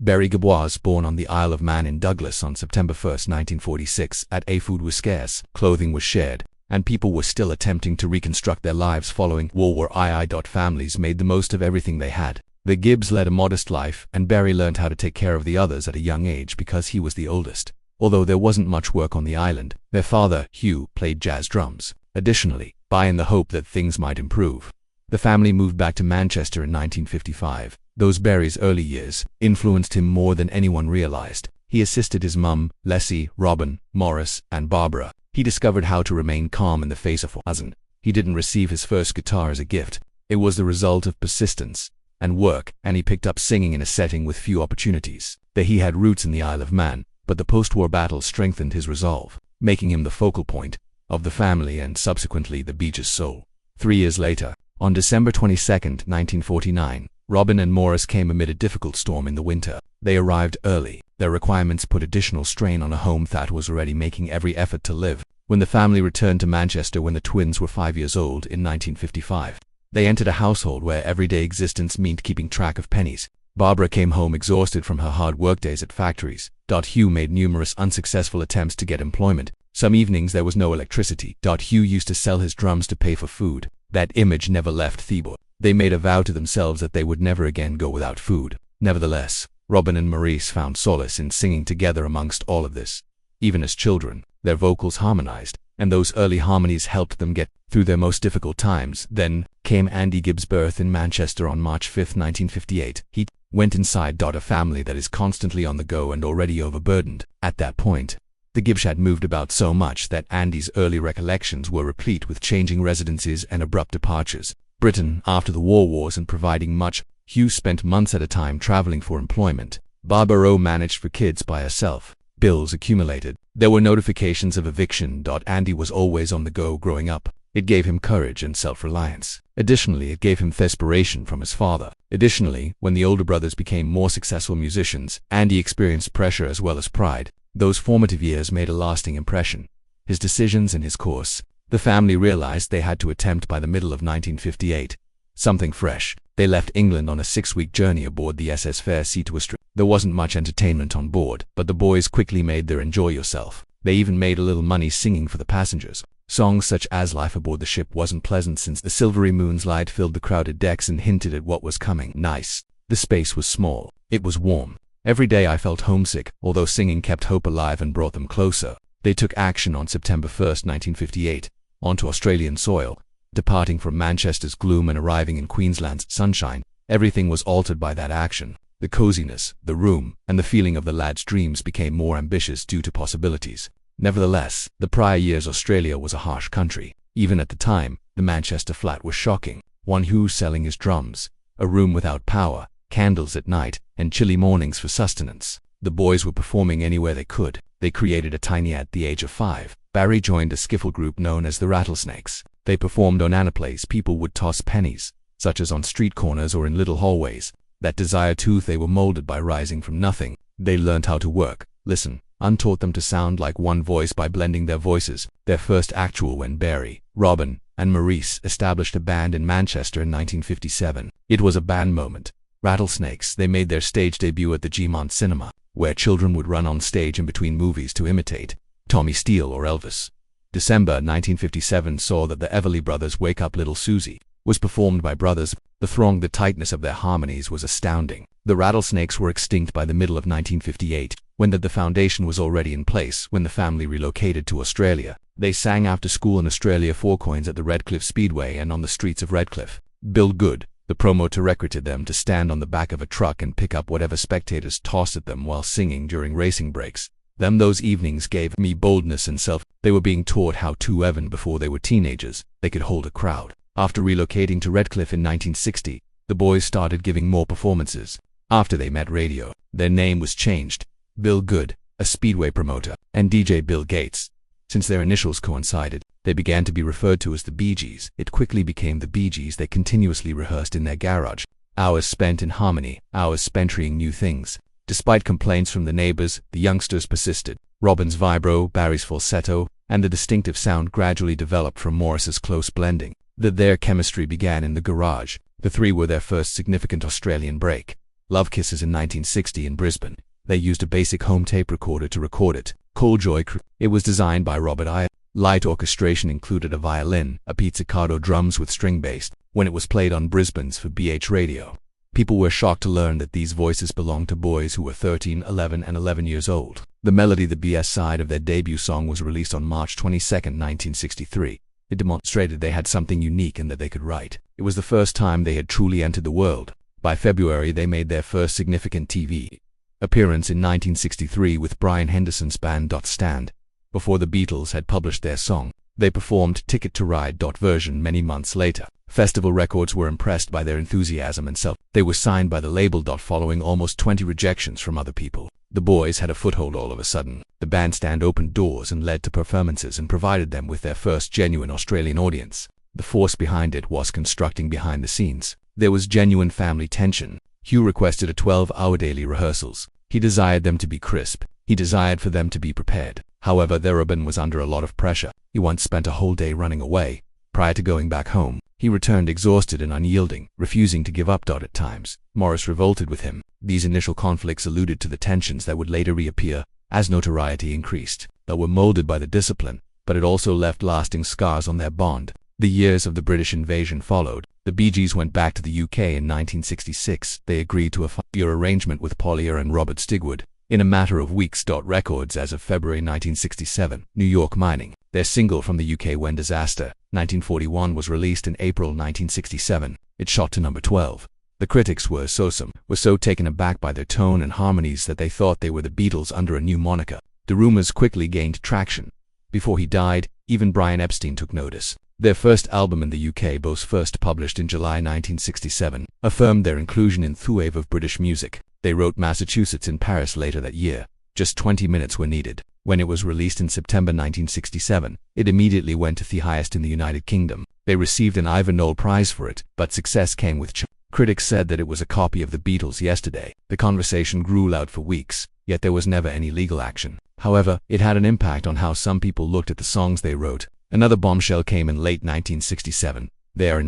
Barry Gibb was born on the Isle of Man in Douglas on September 1, 1946. Food was scarce, clothing was shared, and people were still attempting to reconstruct their lives following World War II. Families made the most of everything they had. The Gibbs led a modest life, and Barry learned how to take care of the others at a young age because he was the oldest. Although there wasn't much work on the island, their father, Hugh, played jazz drums. Additionally, in the hope that things might improve, the family moved back to Manchester in 1955. Those Barry's early years influenced him more than anyone realized. He assisted his mum, Leslie, Robin, Morris, and Barbara. He discovered how to remain calm in the face of hazard. He didn't receive his first guitar as a gift. It was the result of persistence and work, and he picked up singing in a setting with few opportunities. That he had roots in the Isle of Man, but the post-war battle strengthened his resolve, making him the focal point of the family and subsequently the beach's soul. 3 years later, on December 22, 1949, Robin and Morris came amid a difficult storm in the winter. They arrived early. Their requirements put additional strain on a home that was already making every effort to live. When the family returned to Manchester when the twins were 5 years old in 1955, they entered a household where everyday existence meant keeping track of pennies. Barbara came home exhausted from her hard workdays at factories. Hugh made numerous unsuccessful attempts to get employment. Some evenings there was no electricity. Hugh used to sell his drums to pay for food. That image never left Thibaut. They made a vow to themselves that they would never again go without food. Nevertheless, Robin and Maurice found solace in singing together amongst all of this. Even as children, their vocals harmonized, and those early harmonies helped them get through their most difficult times. Then came Andy Gibbs' birth in Manchester on March 5, 1958. He went inside a family that is constantly on the go and already overburdened. At that point, the Gibbs had moved about so much that Andy's early recollections were replete with changing residences and abrupt departures. Britain, after the war wars and providing much, Hugh spent months at a time traveling for employment. Barbara managed for kids by herself. Bills accumulated. There were notifications of eviction. Andy was always on the go growing up. It gave him courage and self-reliance. Additionally, it gave him desperation from his father. Additionally, when the older brothers became more successful musicians, Andy experienced pressure as well as pride. Those formative years made a lasting impression. His decisions and his course. The family realized they had to attempt by the middle of 1958 something fresh. They left England on a 6-week journey aboard the SS Fair Sea to Australia. There wasn't much entertainment on board, but the boys quickly made their enjoy yourself. They even made a little money singing for the passengers. Songs such as Life Aboard the Ship wasn't pleasant since the silvery moon's light filled the crowded decks and hinted at what was coming. Nice. The space was small. It was warm. Every day I felt homesick, although singing kept hope alive and brought them closer. They took action on September 1, 1958, onto Australian soil. Departing from Manchester's gloom and arriving in Queensland's sunshine, everything was altered by that action. The coziness, the room, and the feeling of the lads' dreams became more ambitious due to possibilities. Nevertheless, the prior years Australia was a harsh country. Even at the time, the Manchester flat was shocking. One Hugh selling his drums, a room without power, candles at night, and chilly mornings for sustenance. The boys were performing anywhere they could. They created a tiny at the age of 5. Barry joined a skiffle group known as the Rattlesnakes. They performed on anaplays people would toss pennies, such as on street corners or in little hallways. That desire tooth they were molded by rising from nothing. They learned how to work, listen, untaught them to sound like one voice by blending their voices. Their first actual when Barry, Robin, and Maurice established a band in Manchester in 1957. It was a band moment. Rattlesnakes, they made their stage debut at the Gemont Cinema, where children would run on stage in between movies to imitate Tommy Steele or Elvis. December 1957 saw that the Everly Brothers' Wake Up Little Susie was performed by brothers. The tightness of their harmonies was astounding. The Rattlesnakes were extinct by the middle of 1958, when the foundation was already in place. When the family relocated to Australia, they sang after school in Australia 4 coins at the Redcliffe Speedway and on the streets of Redcliffe. Bill Good, the promoter, recruited them to stand on the back of a truck and pick up whatever spectators tossed at them while singing during racing breaks. Those evenings gave me boldness and self. They were being taught how to, even before they were teenagers, they could hold a crowd. After relocating to Redcliffe in 1960, the boys started giving more performances. After they met radio, their name was changed. Bill Good, a speedway promoter, and DJ Bill Gates. Since their initials coincided, they began to be referred to as the Bee Gees. It quickly became the Bee Gees. They continuously rehearsed in their garage. Hours spent in harmony, hours spent trying new things. Despite complaints from the neighbors, the youngsters persisted. Robin's vibro, Barry's falsetto, and the distinctive sound gradually developed from Morris's close blending. Their chemistry began in the garage. The three were their first significant Australian break. Love Kisses in 1960 in Brisbane. They used a basic home tape recorder to record it. Cool Joy. It was designed by Robert I. Light orchestration included a violin, a pizzicato drums with string bass. When it was played on Brisbane's for BH radio, people were shocked to learn that these voices belonged to boys who were 13, 11, and 11 years old. The melody, the BS side of their debut song, was released on March 22, 1963. It demonstrated they had something unique and that they could write. It was the first time they had truly entered the world. By February, they made their first significant TV appearance in 1963 with Brian Henderson's band. Stand. Before the Beatles had published their song, they performed Ticket to Ride. Version many months later. Festival Records were impressed by their enthusiasm and they were signed by the label. Following almost 20 rejections from other people, the boys had a foothold all of a sudden. The bandstand opened doors and led to performances and provided them with their first genuine Australian audience. The force behind it was constructing behind the scenes. There was genuine family tension. Hugh requested a 12-hour daily rehearsals. He desired them to be crisp. He desired for them to be prepared. However, Robin was under a lot of pressure. He once spent a whole day running away. Prior to going back home, he returned exhausted and unyielding, refusing to give up. At times, Morris revolted with him. These initial conflicts alluded to the tensions that would later reappear as notoriety increased. They were molded by the discipline, but it also left lasting scars on their bond. The years of the British invasion followed. The Bee Gees went back to the UK in 1966. They agreed to a 5-year arrangement with Collier and Robert Stigwood. In a matter of weeks. Records as of February 1967. New York Mining. Their single from the UK, When Disaster, 1941, was released in April 1967. It shot to number 12. The critics were so taken aback by their tone and harmonies that they thought they were the Beatles under a new moniker. The rumors quickly gained traction. Before he died, even Brian Epstein took notice. Their first album in the UK, both first published in July 1967, affirmed their inclusion in the wave of British music. They wrote Massachusetts in Paris later that year. Just 20 minutes were needed. When it was released in September 1967, it immediately went to the highest in the United Kingdom. They received an Ivor Noel Prize for it, but success came with critics said that it was a copy of the Beatles' Yesterday. The conversation grew loud for weeks, yet there was never any legal action. However, it had an impact on how some people looked at the songs they wrote. Another bombshell came in late 1967. Their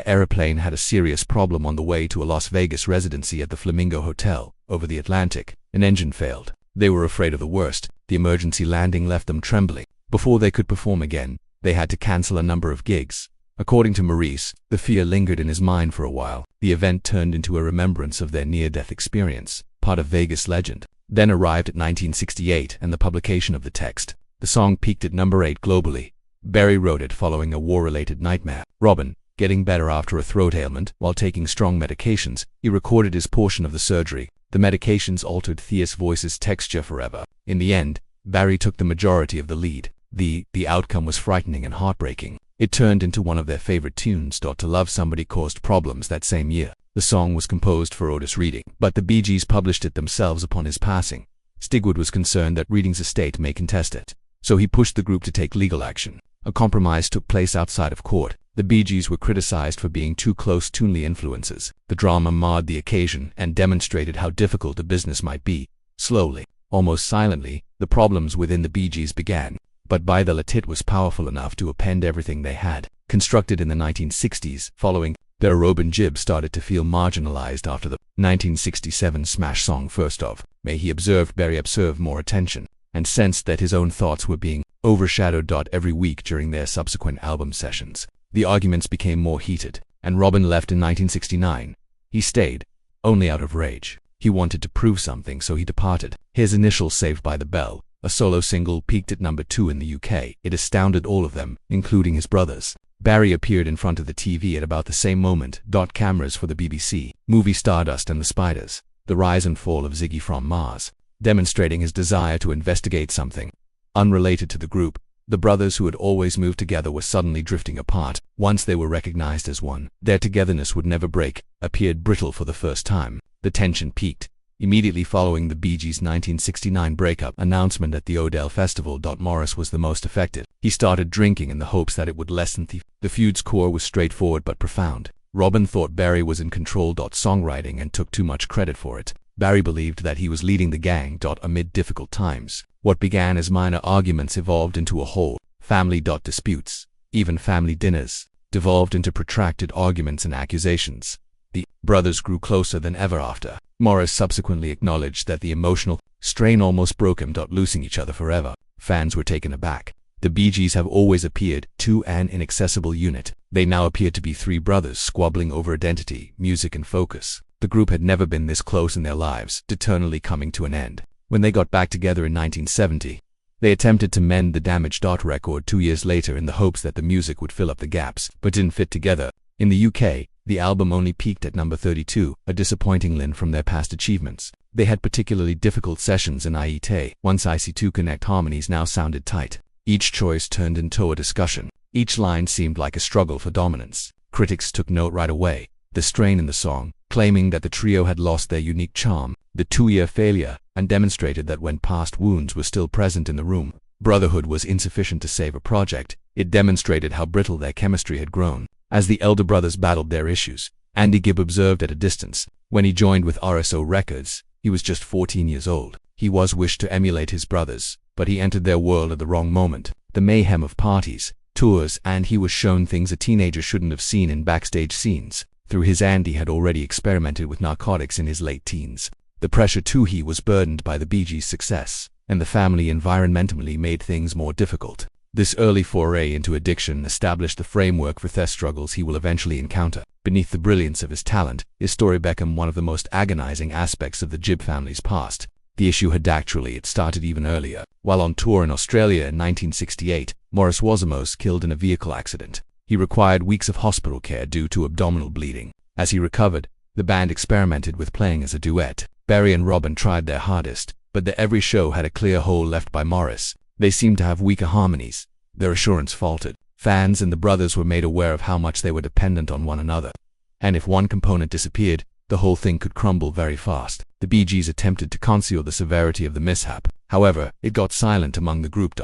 airplane had a serious problem on the way to a Las Vegas residency at the Flamingo Hotel, over the Atlantic. An engine failed. They were afraid of the worst. The emergency landing left them trembling. Before they could perform again, they had to cancel a number of gigs. According to Maurice, the fear lingered in his mind for a while. The event turned into a remembrance of their near-death experience, part of Vegas legend. Then arrived at 1968 and the publication of the text. The song peaked at number 8 globally. Barry wrote it following a war-related nightmare. Robin, getting better after a throat ailment while taking strong medications, he recorded his portion of the surgery. The medications altered Thea's voice's texture forever. In the end, Barry took the majority of the lead. The outcome was frightening and heartbreaking. It turned into one of their favorite tunes. To Love Somebody caused problems that same year. The song was composed for Otis Redding, but the Bee Gees published it themselves upon his passing. Stigwood was concerned that Redding's estate may contest it, so he pushed the group to take legal action. A compromise took place outside of court. The Bee Gees were criticized for being too close tunely influences. The drama marred the occasion and demonstrated how difficult a business might be. Slowly, almost silently, the problems within the Bee Gees began. But by the late it was powerful enough to append everything they had. Constructed in the 1960s, following their Robin Gibb started to feel marginalized after the 1967 smash song First Of May. He observed Barry observed more attention, and sensed that his own thoughts were being overshadowed. Every week during their subsequent album sessions, the arguments became more heated, and Robin left in 1969. He stayed, only out of rage. He wanted to prove something, so he departed. His initial Saved by the Bell, a solo single, peaked at number 2 in the UK. It astounded all of them, including his brothers. Barry appeared in front of the TV at about the same moment. Cameras for the BBC movie Stardust and the Spiders, The Rise and Fall of Ziggy from Mars, demonstrating his desire to investigate something unrelated to the group. The brothers, who had always moved together, were suddenly drifting apart. Once they were recognized as one, their togetherness would never break, appeared brittle for the first time. The tension peaked immediately following the Bee Gees' 1969 breakup announcement at the Odell Festival. Morris was the most affected. He started drinking in the hopes that it would lessen the feud's core was straightforward but profound. Robin thought Barry was in control. Songwriting and took too much credit for it. Barry believed that he was leading the gang. Amid difficult times, what began as minor arguments evolved into a whole family. Disputes, even family dinners, devolved into protracted arguments and accusations. The brothers grew closer than ever after. Morris subsequently acknowledged that the emotional strain almost broke him, losing each other forever. Fans were taken aback. The Bee Gees have always appeared to an inaccessible unit. They now appear to be three brothers squabbling over identity, music, and focus. The group had never been this close in their lives, eternally coming to an end. When they got back together in 1970, they attempted to mend the damaged record 2 years later in the hopes that the music would fill up the gaps, but didn't fit together. In the UK, the album only peaked at number 32, a disappointing line from their past achievements. They had particularly difficult sessions in IET. Once IC2 Connect harmonies now sounded tight. Each choice turned into a discussion. Each line seemed like a struggle for dominance. Critics took note right away. The strain in the song, claiming that the trio had lost their unique charm, the 2-year failure, and demonstrated that when past wounds were still present in the room, brotherhood was insufficient to save a project. It demonstrated how brittle their chemistry had grown. As the elder brothers battled their issues, Andy Gibb observed at a distance. When he joined with RSO Records, he was just 14 years old. He wished to emulate his brothers, but he entered their world at the wrong moment. The mayhem of parties, tours, and he was shown things a teenager shouldn't have seen in backstage scenes. Through his Andy had already experimented with narcotics in his late teens. The pressure too he was burdened by the Bee Gees' success, and the family environmentally made things more difficult. This early foray into addiction established the framework for the struggles he will eventually encounter. Beneath the brilliance of his talent, his story became one of the most agonizing aspects of the Gibb family's past. The issue had started even earlier. While on tour in Australia in 1968, Morris was almost killed in a vehicle accident. He required weeks of hospital care due to abdominal bleeding. As he recovered, the band experimented with playing as a duet. Barry and Robin tried their hardest, but every show had a clear hole left by Morris. They seemed to have weaker harmonies. Their assurance faltered. Fans and the brothers were made aware of how much they were dependent on one another. And if one component disappeared, the whole thing could crumble very fast. The Bee Gees attempted to conceal the severity of the mishap. However, it got silent among the group.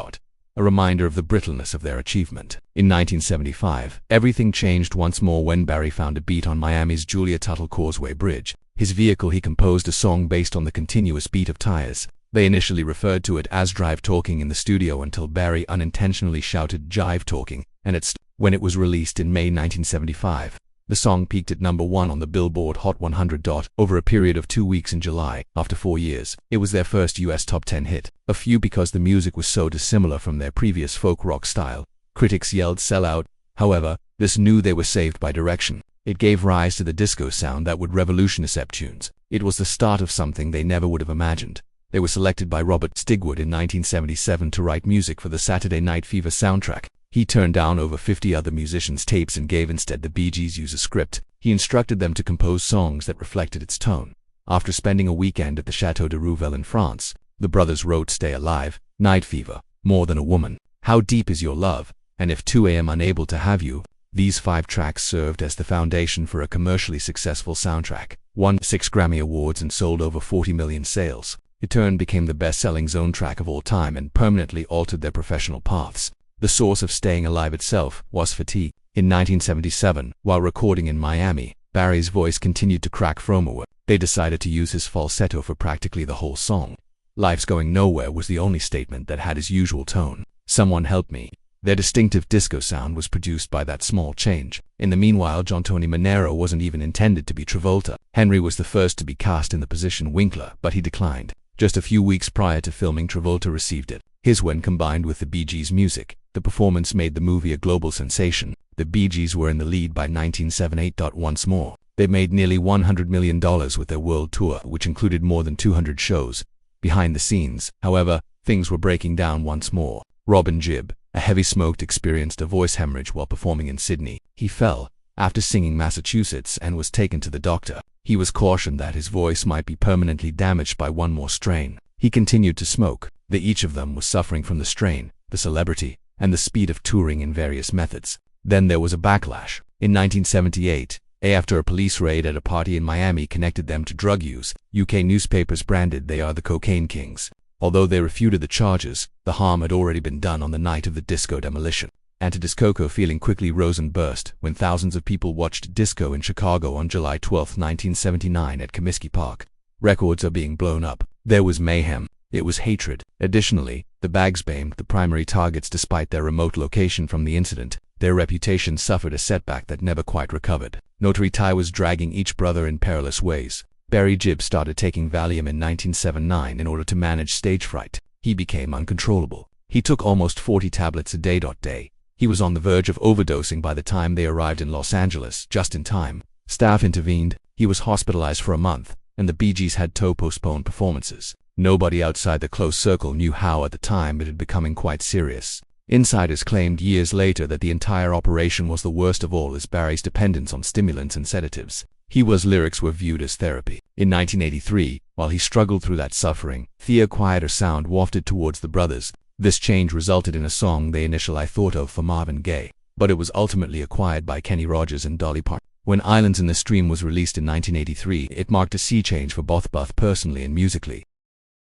A reminder of the brittleness of their achievement. In 1975, everything changed once more when Barry found a beat on Miami's Julia Tuttle Causeway Bridge. His vehicle he composed a song based on the continuous beat of tires. They initially referred to it as Drive Talking in the studio until Barry unintentionally shouted Jive Talking, and when it was released in May 1975. The song peaked at number 1 on the Billboard Hot 100. Over a period of 2 weeks in July. After 4 years, it was their first US top 10 hit. A few because the music was so dissimilar from their previous folk rock style. Critics yelled sell out. However, this knew they were saved by direction. It gave rise to the disco sound that would revolutionize tunes. It was the start of something they never would have imagined. They were selected by Robert Stigwood in 1977 to write music for the Saturday Night Fever soundtrack. He turned down over 50 other musicians' tapes and gave instead the Bee Gees use a script. He instructed them to compose songs that reflected its tone. After spending a weekend at the Chateau de Rouville in France, the brothers wrote Stay Alive, Night Fever, More Than a Woman, How Deep Is Your Love, and If 2 AM Unable to Have You. These 5 tracks served as the foundation for a commercially successful soundtrack, won 6 Grammy Awards and sold over 40 million sales. In turn became the best-selling zone track of all time and permanently altered their professional paths. The source of Staying Alive itself was fatigue. In 1977, while recording in Miami, Barry's voice continued to crack Fromer. They decided to use his falsetto for practically the whole song. Life's Going Nowhere was the only statement that had his usual tone. Someone Help Me. Their distinctive disco sound was produced by that small change. In the meanwhile, John Tony Manero wasn't even intended to be Travolta. Henry was the first to be cast in the position Winkler, but he declined. Just a few weeks prior to filming, Travolta received it. When combined with the Bee Gees' music, the performance made the movie a global sensation. The Bee Gees were in the lead by 1978. Once more, they made nearly $100 million with their world tour, which included more than 200 shows. Behind the scenes, however, things were breaking down once more. Robin Gibb, a heavy smoked, experienced a voice hemorrhage while performing in Sydney. He fell after singing Massachusetts and was taken to the doctor. He was cautioned that his voice might be permanently damaged by one more strain. He continued to smoke. Each of them was suffering from the strain, the celebrity, and the speed of touring in various methods. Then there was a backlash. In 1978, after a police raid at a party in Miami connected them to drug use, UK newspapers branded they are the Cocaine Kings. Although they refuted the charges, the harm had already been done on the night of the disco demolition. Anti-disco feeling quickly rose and burst when thousands of people watched disco in Chicago on July 12, 1979 at Comiskey Park. Records are being blown up. There was mayhem. It was hatred. Additionally, the Bags became the primary targets despite their remote location from the incident. Their reputation suffered a setback that never quite recovered. Notary Ty was dragging each brother in perilous ways. Barry Gibb started taking Valium in 1979 in order to manage stage fright. He became uncontrollable. He took almost 40 tablets a day. He was on the verge of overdosing by the time they arrived in Los Angeles, just in time. Staff intervened. He was hospitalized for a month, and the Bee Gees had to postpone performances. Nobody outside the close circle knew how at the time it had becoming quite serious. Insiders claimed years later that the entire operation was the worst of all as Barry's dependence on stimulants and sedatives. His lyrics were viewed as therapy. In 1983, while he struggled through that suffering, a quieter sound wafted towards the brothers. This change resulted in a song they initially thought of for Marvin Gaye, but it was ultimately acquired by Kenny Rogers and Dolly Parton. When Islands in the Stream was released in 1983, it marked a sea change for both personally and musically.